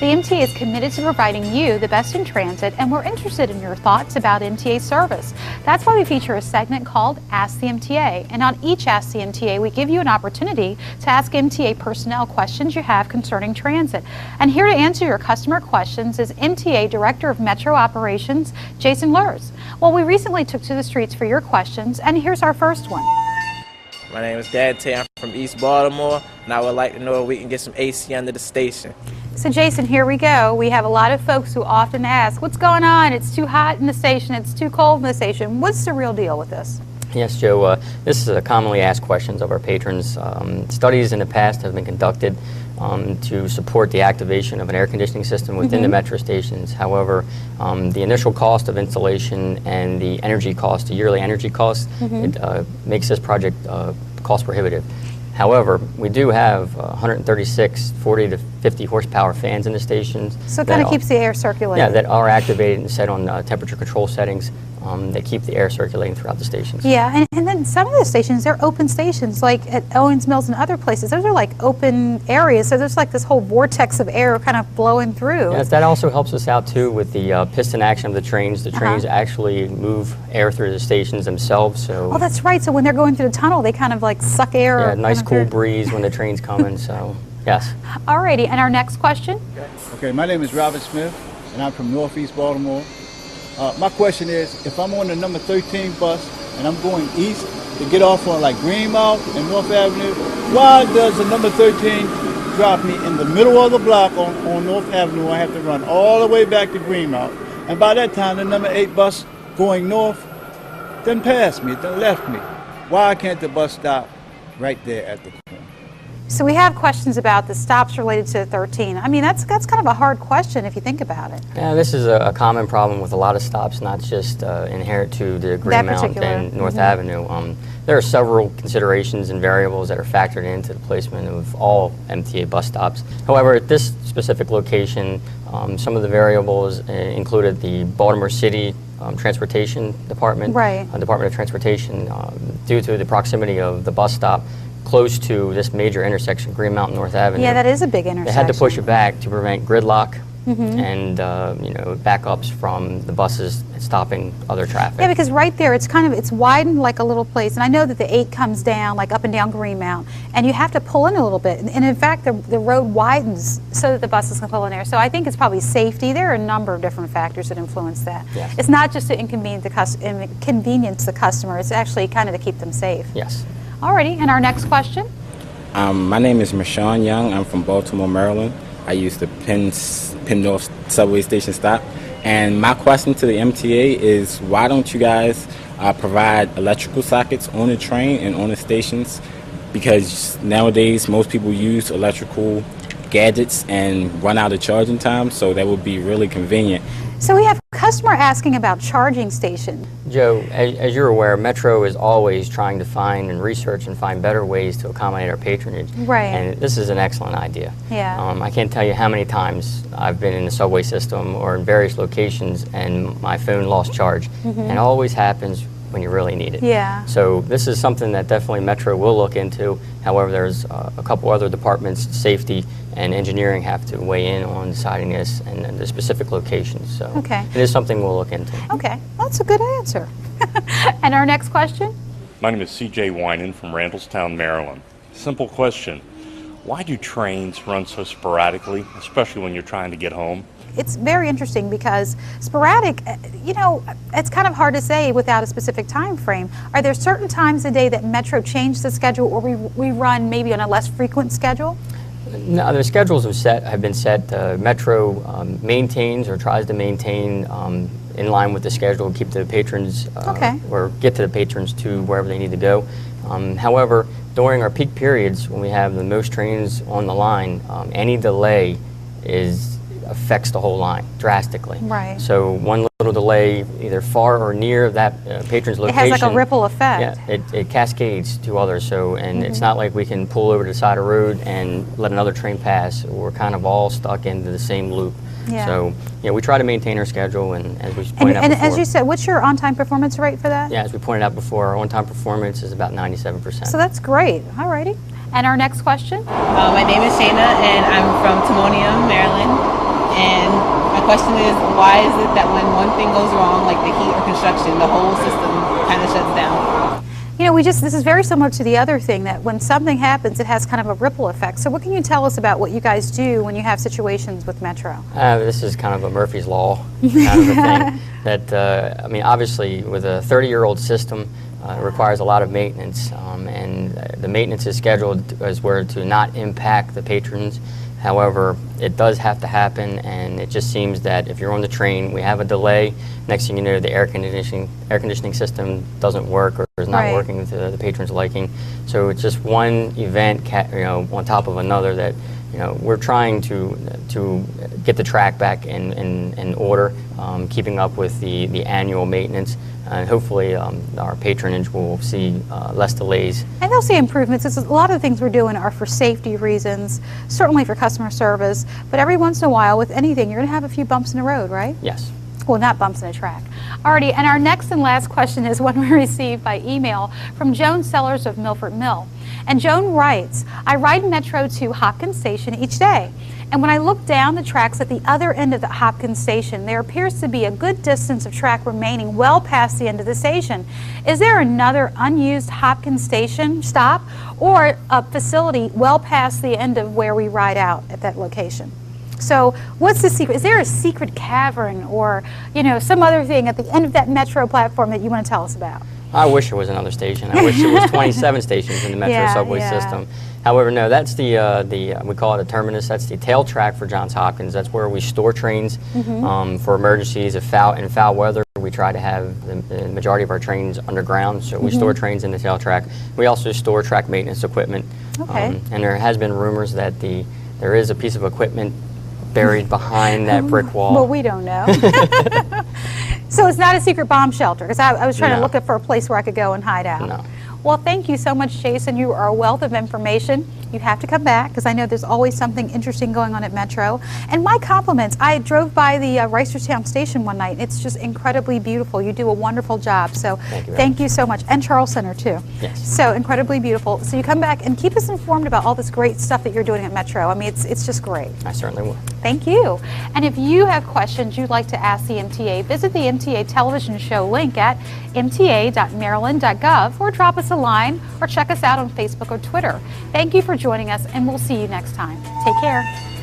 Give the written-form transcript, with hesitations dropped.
The MTA is committed to providing you the best in transit, and we're interested in your thoughts about MTA service. That's why we feature a segment called Ask the MTA. And on each Ask the MTA, we give you an opportunity to ask MTA personnel questions you have concerning transit. And here to answer your customer questions is MTA Director of Metro Operations, Jason Lurz. Well, we recently took to the streets for your questions, and here's our first one. My name is Dante. I'm from East Baltimore, and I would like to know if we can get some AC under the station. So Jason, here we go. We have a lot of folks who often ask, what's going on? It's too hot in the station, it's too cold in the station. What's the real deal with this? Yes, Joe, this is a commonly asked questions of our patrons. Studies in the past have been conducted to support the activation of an air conditioning system within the metro stations. However, the initial cost of installation and the energy cost, the yearly energy cost, it makes this project cost prohibitive. However, we do have 136 40 to 50 horsepower fans in the stations. So it kind of keeps the air circulating. Yeah, that are activated and set on temperature control settings that keep the air circulating throughout the stations. Yeah, and then some of the stations, they're open stations, like at Owens Mills and other places. Those are like open areas, so there's like this whole vortex of air kind of blowing through. Yes, that also helps us out too with the piston action of the trains. The trains actually move air through the stations themselves. So. Oh, that's right. So when they're going through the tunnel, they kind of like suck air. Yeah, nice cool breeze when the train's coming. So, yes. Alrighty, and our next question. Okay, my name is Robert Smith, and I'm from Northeast Baltimore. My question is, if I'm on the number 13 bus and I'm going east to get off on like Greenmount and North Avenue, why does the number 13 drop me in the middle of the block on North Avenue? I have to run all the way back to Greenmount. And by that time, the number 8 bus going north done passed me, done left me. Why can't the bus stop right there at the corner? So we have questions about the stops related to 13. I mean, that's kind of a hard question if you think about it. Yeah, this is a common problem with a lot of stops, not just inherent to the Greenmount and North Avenue. There are several considerations and variables that are factored into the placement of all MTA bus stops. However, at this specific location, some of the variables included the Baltimore City Transportation Department, Department of Transportation, due to the proximity of the bus stop close to this major intersection, Greenmount and North Avenue. Yeah, that is a big intersection. They had to push it back to prevent gridlock and backups from the buses stopping other traffic. Yeah, because right there, it's widened like a little place, and I know that the 8 comes down like up and down Greenmount, and you have to pull in a little bit, and in fact, the road widens so that the buses can pull in there. So I think it's probably safety. There are a number of different factors that influence that. Yes. It's not just to inconvenience the customer. It's actually kind of to keep them safe. Yes. Alrighty, and our next question? My name is Marshawn Young. I'm from Baltimore, Maryland. I use the Penn North subway station stop. And my question to the MTA is, why don't you guys provide electrical sockets on the train and on the stations? Because nowadays most people use electrical gadgets and run out of charging time, so that would be really convenient. So we have a customer asking about charging station. Joe, as you're aware, Metro is always trying to find and research and find better ways to accommodate our patronage. Right. And this is an excellent idea. Yeah. I can't tell you how many times I've been in the subway system or in various locations and my phone lost charge. And it always happens when you really need it. Yeah. So this is something that definitely Metro will look into. However, there's a couple other departments, safety and engineering, have to weigh in on deciding this and the specific locations. So it is something we'll look into. Okay, that's a good answer. And our next question? My name is C.J. Winan from Randallstown, Maryland. Simple question. Why do trains run so sporadically, especially when you're trying to get home? It's very interesting because sporadic, it's kind of hard to say without a specific time frame. Are there certain times a day that Metro changed the schedule, or we run maybe on a less frequent schedule? No, the schedules have been set. Metro maintains or tries to maintain in line with the schedule, keep the patrons or get to the patrons to wherever they need to go. However, during our peak periods, when we have the most trains on the line, any delay affects the whole line drastically. Right. So one little delay, either far or near that patron's location, it has like a ripple effect. Yeah, it cascades to others. So, and it's not like we can pull over to the side of the road and let another train pass. We're kind of all stuck into the same loop. Yeah. So, we try to maintain our schedule, and as we pointed out before. And as you said, what's your on-time performance rate for that? Yeah, as we pointed out before, our on-time performance is about 97%. So that's great. All righty. And our next question? My name is Shayna, and I'm from Timonium, Maryland. And my question is, why is it that when one thing goes wrong, like the heat or construction, the whole system kind of shuts down? You know, this is very similar to the other thing, that when something happens, it has kind of a ripple effect. So what can you tell us about what you guys do when you have situations with Metro? This is kind of a Murphy's Law kind of a thing. That, I mean, obviously, with a 30-year-old system, it requires a lot of maintenance, and the maintenance is scheduled as where to not impact the patrons. However, it does have to happen, and it just seems that if you're on the train, we have a delay. Next thing you know, the air conditioning system doesn't work or is not working to the patrons' liking. So it's just one event, on top of another that, we're trying to get the track back in order, keeping up with the annual maintenance. And hopefully our patronage will see less delays. And they'll see improvements. A lot of the things we're doing are for safety reasons, certainly for customer service, but every once in a while with anything, you're going to have a few bumps in the road, right? Yes. Well, not bumps in a track. Alrighty, and our next and last question is one we received by email from Joan Sellers of Milford Mill. And Joan writes, I ride Metro to Hopkins Station each day. And when I look down the tracks at the other end of the Hopkins Station, there appears to be a good distance of track remaining well past the end of the station. Is there another unused Hopkins Station stop or a facility well past the end of where we ride out at that location? So what's the secret? Is there a secret cavern or, some other thing at the end of that Metro platform that you want to tell us about? I wish there was another station. I wish there was 27 stations in the Metro subway system. However, no, that's we call it a terminus. That's the tail track for Johns Hopkins. That's where we store trains for emergencies. In foul weather, we try to have the majority of our trains underground, so we store trains in the tail track. We also store track maintenance equipment. Okay. And there has been rumors that there is a piece of equipment buried behind that brick wall. Well, we don't know. So it's not a secret bomb shelter, because I was trying to look for a place where I could go and hide out. No. Well, thank you so much, Jason. You are a wealth of information. You have to come back, because I know there's always something interesting going on at Metro. And my compliments. I drove by the Reisterstown station one night. It's just incredibly beautiful. You do a wonderful job. So thank you so much. And Charles Center, too. Yes. So incredibly beautiful. So you come back and keep us informed about all this great stuff that you're doing at Metro. I mean, it's just great. I certainly will. Thank you. And if you have questions you'd like to ask the MTA, visit the MTA television show link at mta.maryland.gov or drop us a line or check us out on Facebook or Twitter. Thank you for joining us, and we'll see you next time. Take care.